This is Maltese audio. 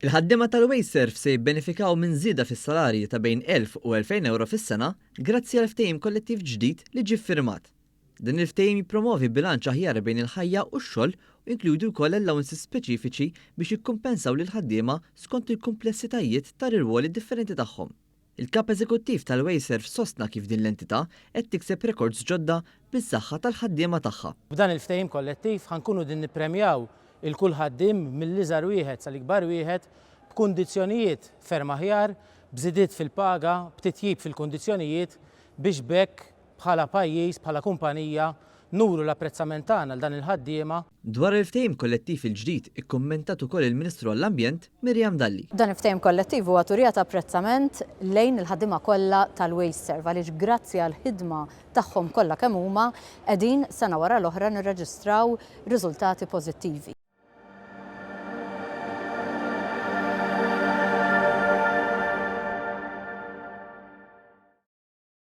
Il-ħaddiema tal-Wayserv se jibbenefikaw minn żieda fis-salarji ta' bejn 1000 u 2000 euro fis-sena grazzi għal ftehim kollettiv ġdid li ġie ffirmat. Din il-ftehim jippromovi bilanċ aħjar bejn il-ħajja u x-xogħol u jinkludi wkoll allowances speċifiċi biex jikkumpensaw lil ħaddiema skont il-kumplessitajiet tar-irwoli differenti tagħhom. Il-kap eżekuttiv tal-Wayserv sostna kif din l-entità qed tikseb rekords ġodda bis-saħħa tal-ħaddiema tagħha. B'dan il-ftehim kollettiv ħankunu din nippremjaw il-kull ħaddiem mill-iżgħar wieħed sal-ikbar wieħed b'kundizzjonijiet ferm aħjar, b'żidiet fil-paga, b'titjib fil-kundizzjonijiet biex bekk bħala pajjiż, bħala kumpanija nuru l-apprezzament tagħna għal dan il-ħaddiema. Dwar il-ftehim kollettiv il-ġdid ikkummentat ukoll il-Ministru għall-Ambjent Mirjam Dalli. Dan il-ftehim kollettiv huwa turija ta' apprezzament lejn il-ħaddiema kollha tal-Wayserv għaliex grazzi għall ħidma tagħhom kollha kemm huma qegħdin sena wara l-oħra nirreġistraw riżultati pożittivi.